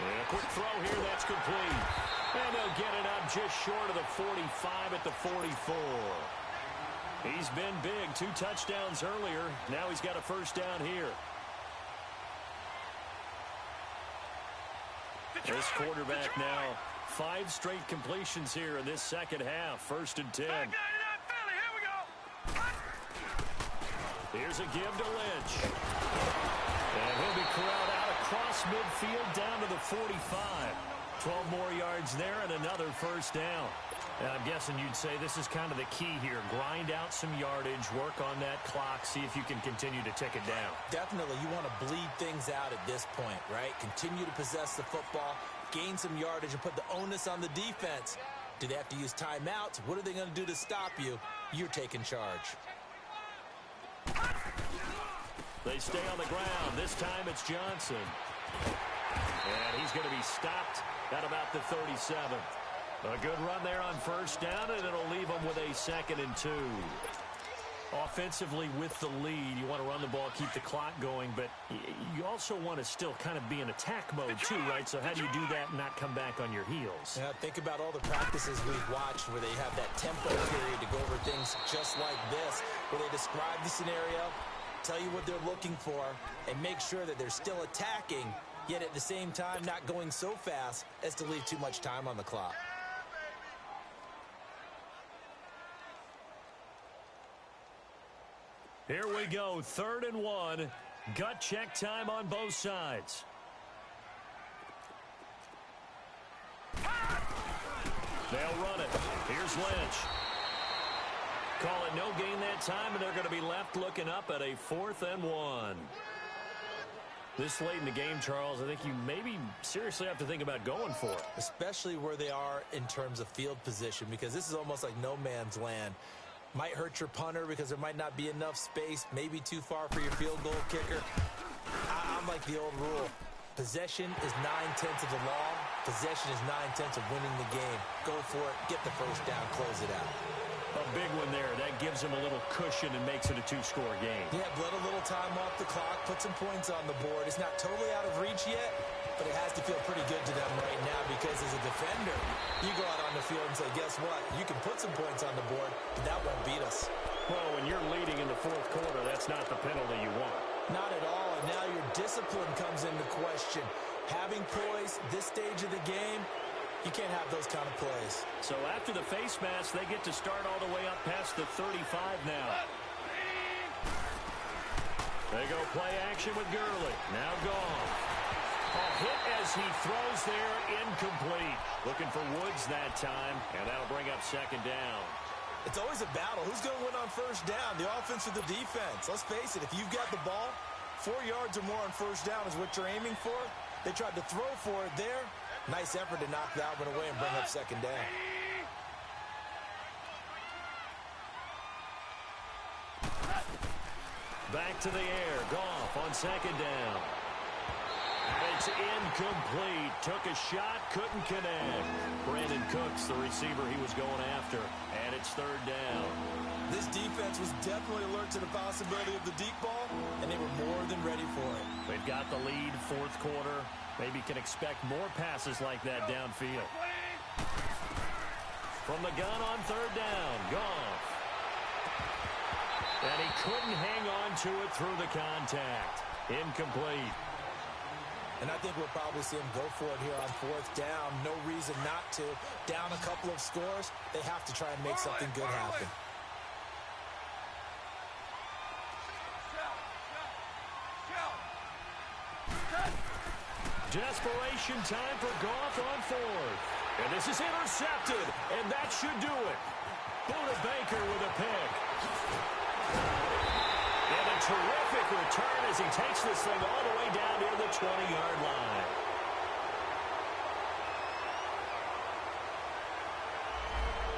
And a quick throw here, that's complete. And they'll get it up just short of the 45 at the 44. He's been big, 2 touchdowns earlier. Now he's got a first down here. This quarterback now, 5 straight completions here in this second half. 1st and 10. Here's a give to Lynch. And he'll be corralled out across midfield down to the 45. 12 more yards there and another first down. And I'm guessing you'd say this is kind of the key here. Grind out some yardage, work on that clock, see if you can continue to tick it down. Definitely. You want to bleed things out at this point, right? Continue to possess the football, gain some yardage, and put the onus on the defense. Do they have to use timeouts? What are they going to do to stop you? You're taking charge. They stay on the ground. This time it's Johnson. And he's going to be stopped at about the 37. A good run there on first down, and it'll leave them with a 2nd and 2. Offensively with the lead, you want to run the ball, keep the clock going, but you also want to still kind of be in attack mode too, right? So how do you do that and not come back on your heels? Yeah, think about all the practices we've watched where they have that tempo period to go over things just like this, where they describe the scenario, tell you what they're looking for, and make sure that they're still attacking, yet at the same time not going so fast as to leave too much time on the clock. Here we go, 3rd and 1. Gut check time on both sides. They'll run it. Here's Lynch. Call it no gain that time, and they're going to be left looking up at a 4th and 1. This late in the game, Charles, I think you maybe seriously have to think about going for it. Especially where they are in terms of field position, because this is almost like no man's land. Might hurt your punter because there might not be enough space, maybe too far for your field goal kicker. I'm like the old rule. Possession is 9/10 of the law. Possession is 9/10 of winning the game. Go for it, get the first down, close it out. A big one there. That gives them a little cushion and makes it a 2-score game. Yeah, let a little time off the clock, put some points on the board. It's not totally out of reach yet, but it has to feel pretty good to them right now because as a defender, you go out on the field and say, guess what? You can put some points on the board, but that won't beat us. Well, when you're leading in the 4th quarter, that's not the penalty you want. Not at all, and now your discipline comes into question. Having poise this stage of the game, you can't have those kind of plays. So after the face mask, they get to start all the way up past the 35 now. They go play action with Gurley. Now Goff. A hit as he throws there, incomplete. Looking for Woods that time, and that'll bring up second down. It's always a battle. Who's going to win on first down, the offense or the defense? Let's face it, if you've got the ball, 4 yards or more on first down is what you're aiming for. They tried to throw for it there. Nice effort to knock that one away and bring up second down. Back to the air. Goff on second down. And it's incomplete. Took a shot, couldn't connect. Brandon Cooks, the receiver he was going after. And it's third down. This defense was definitely alert to the possibility of the deep ball, and they were more than ready for it. They've got the lead, fourth quarter. Maybe can expect more passes like that downfield. From the gun on third down, Goff. And he couldn't hang on to it through the contact. Incomplete. And I think we'll probably see him go for it here on fourth down. No reason not to. Down a couple of scores, they have to try and make something good happen. Desperation time for Goff on fourth. And this is intercepted, and that should do it. Buda Baker with a pick. And a terrific return as he takes this thing all the way down near the 20-yard line.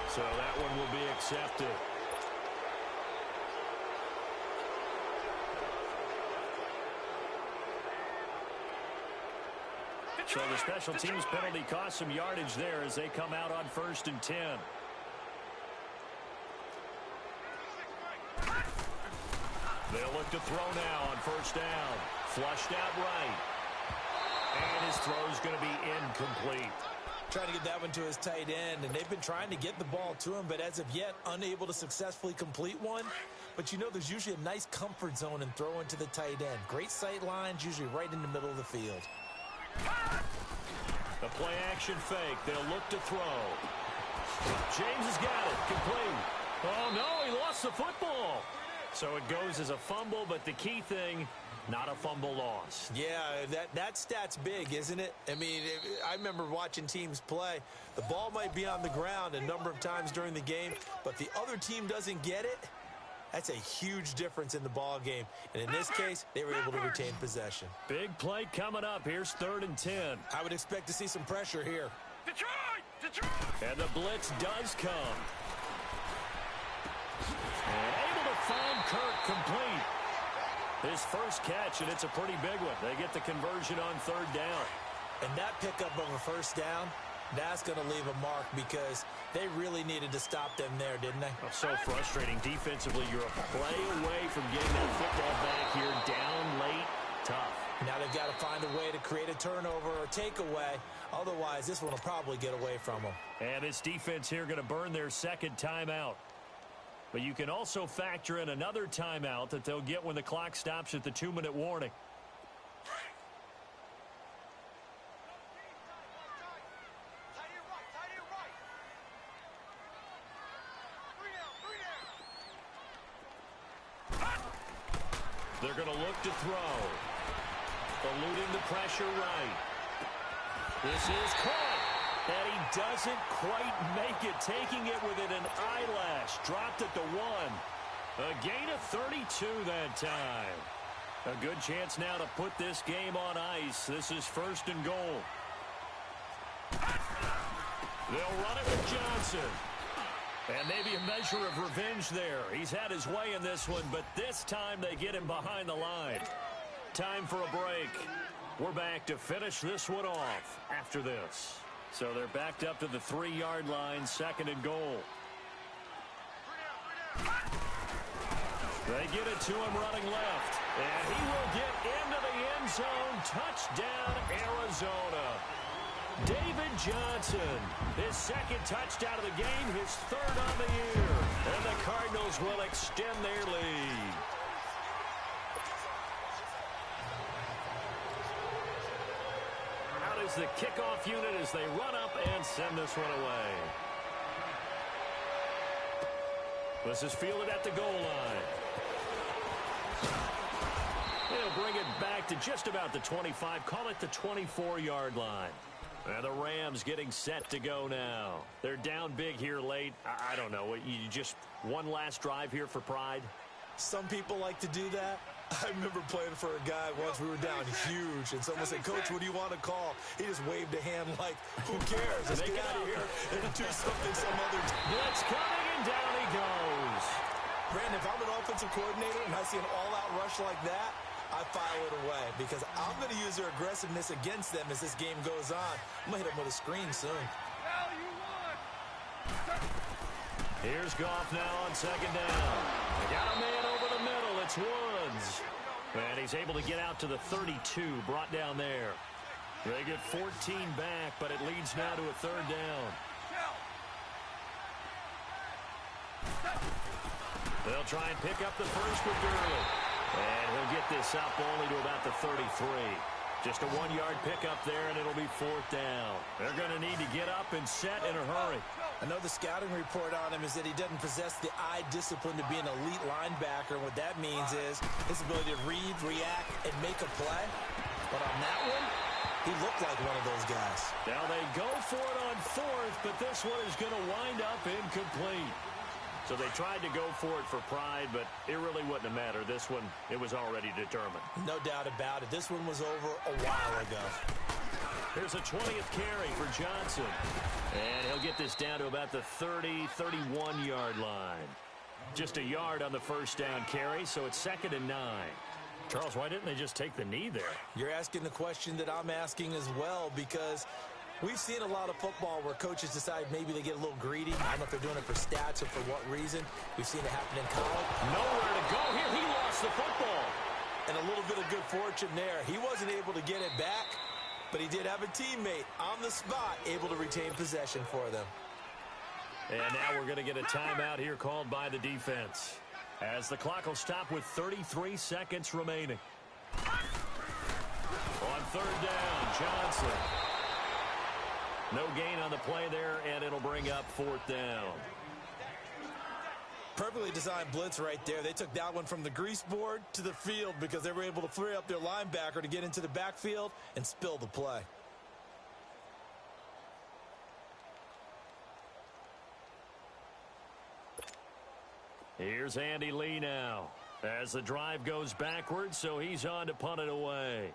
So that one will be accepted. So the special teams penalty cost some yardage there as they come out on 1st and 10. They'll look to throw now on first down. Flushed out right. And his throw's going to be incomplete. Trying to get that one to his tight end, and they've been trying to get the ball to him, but as of yet, unable to successfully complete one. But you know there's usually a nice comfort zone in throwing to the tight end. Great sight lines, usually right in the middle of the field. The play action fake. They'll look to throw. James has got it. Complete. Oh, no, he lost the football. So it goes as a fumble, but the key thing, not a fumble loss. Yeah, that stat's big, isn't it? I mean, I remember watching teams play. The ball might be on the ground a number of times during the game, but the other team doesn't get it. That's a huge difference in the ball game. And in this case, they were able to retain possession. Big play coming up. Here's 3rd and 10. I would expect to see some pressure here. Detroit! And the blitz does come. And able to find Kirk complete. His first catch, and it's a pretty big one. They get the conversion on 3rd down. And that pickup of a first down, that's going to leave a mark because they really needed to stop them there, didn't they? Oh, so frustrating. Defensively, you're a play away from getting that football back here. Down late, tough. Now they've got to find a way to create a turnover or takeaway. Otherwise, this one will probably get away from them. And this defense here going to burn their second timeout. But you can also factor in another timeout that they'll get when the clock stops at the 2-minute warning. They're going to look to throw. Eluding the pressure right. This is caught. And he doesn't quite make it. Taking it within an eyelash. Dropped at the 1. A gain of 32 that time. A good chance now to put this game on ice. This is 1st and goal. They'll run it with Johnson. And maybe a measure of revenge there. He's had his way in this one, but this time they get him behind the line. Time for a break. We're back to finish this one off after this. So they're backed up to the 3-yard line, 2nd and goal. They get it to him running left. And he will get into the end zone. Touchdown, Arizona. David Johnson, his 2nd touchdown of the game, his 3rd on the year. And the Cardinals will extend their lead. Out is the kickoff unit as they run up and send this one away. This is fielded at the goal line. bring it back to just about the 25. Call it the 24-yard line. And the Rams getting set to go now. They're down big here late. I don't know. You just one last drive here for pride? Some people like to do that. I remember playing for a guy once. We were down huge, and someone said, "Coach, what do you want to call?" He just waved a hand like, "Who cares? Let's get out of here and do something some other time." Blitz coming, and down he goes. Brandon, if I'm an offensive coordinator and I see an all-out rush like that, I file it away because I'm going to use their aggressiveness against them as this game goes on. I'm going to hit them with a screen soon. Here's Goff now on second down. They got a man over the middle. It's Woods. And he's able to get out to the 32, brought down there. They get 14 back, but it leads now to a third down. They'll try and pick up the first with Gurley. And he'll get this up only to about the 33. Just a 1-yard pickup there, and it'll be fourth down. They're going to need to get up and set in a hurry. I know the scouting report on him is that he doesn't possess the eye discipline to be an elite linebacker. What that means is his ability to read, react, and make a play. But on that one, he looked like one of those guys. Now they go for it on fourth, but this one is going to wind up incomplete. So they tried to go for it for pride, but it really wouldn't have mattered. This one, it was already determined. No doubt about it. This one was over a while ago. Here's a 20th carry for Johnson. And he'll get this down to about the 30, 31-yard line. Just a yard on the first down carry, so it's 2nd and 9. Charles, why didn't they just take the knee there? You're asking the question that I'm asking as well, because we've seen a lot of football where coaches decide maybe they get a little greedy. I don't know if they're doing it for stats or for what reason. We've seen it happen in college. Nowhere to go here. He lost the football. And a little bit of good fortune there. He wasn't able to get it back, but he did have a teammate on the spot able to retain possession for them. And now we're going to get a timeout here called by the defense, as the clock will stop with 33 seconds remaining. On third down, Johnson. No gain on the play there, and it'll bring up fourth down. Perfectly designed blitz right there. They took that one from the grease board to the field because they were able to free up their linebacker to get into the backfield and spill the play. Here's Andy Lee now as the drive goes backwards, so he's on to punt it away.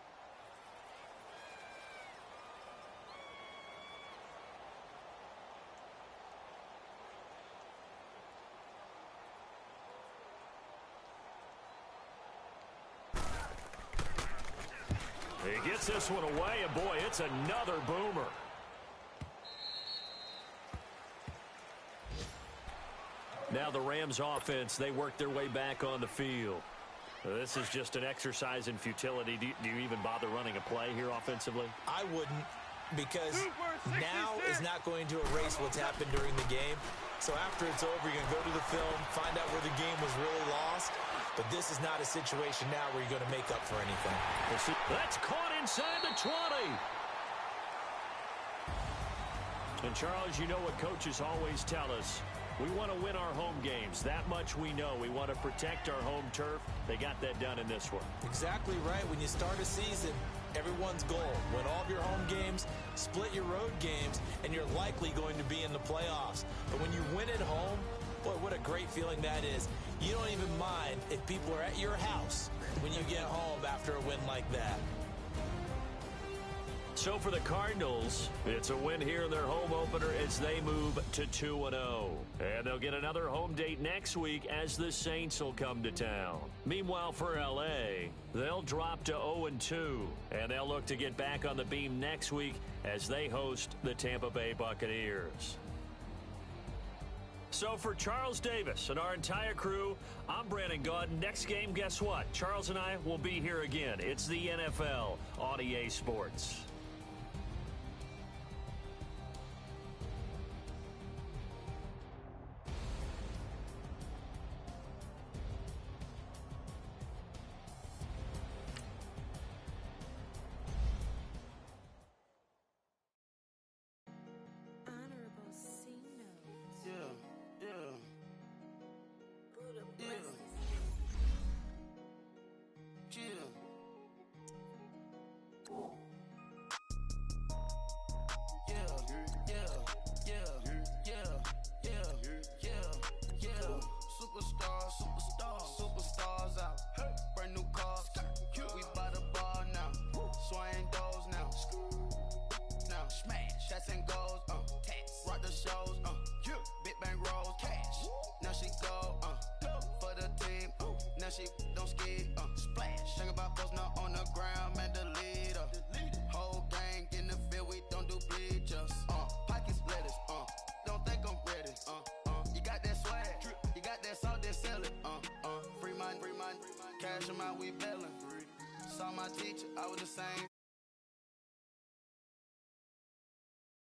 He gets this one away, and boy, it's another boomer. Now the Rams offense, they work their way back on the field. This is just an exercise in futility. Do you even bother running a play here offensively? I wouldn't, because now is not going to erase what's happened during the game. So after it's over, you're going to go to the film, find out where the game was really lost. But this is not a situation now where you're going to make up for anything. That's caught inside the 20. And Charles, you know what coaches always tell us. We want to win our home games. That much we know. We want to protect our home turf. They got that done in this one. Exactly right. When you start a season, everyone's goal: win all of your home games, split your road games, and you're likely going to be in the playoffs. But when you win at home, boy, what a great feeling that is. You don't even mind if people are at your house when you get home after a win like that. So for the Cardinals, it's a win here in their home opener as they move to 2-0. And they'll get another home date next week as the Saints will come to town. Meanwhile, for L.A., they'll drop to 0-2. And they'll look to get back on the beam next week as they host the Tampa Bay Buccaneers. So for Charles Davis and our entire crew, I'm Brandon Gaudin. Next game, guess what? Charles and I will be here again. It's the NFL on EA Sports. superstars out. Brand new cars, we by the bar now. Swaying doors now. Now smash, shots and goals, rock the shows, big bang rolls, cash. Now she go, for the team, now she don't ski, splash. Think about posting up on the ground, man, the leader. Whole gang in the field, we don't do bleachers. Pockets lettuce, don't think I'm ready. You got that swag, you got that salt, then sell it. Free mind, cash them out, we bellin'. Saw my teacher, I was the same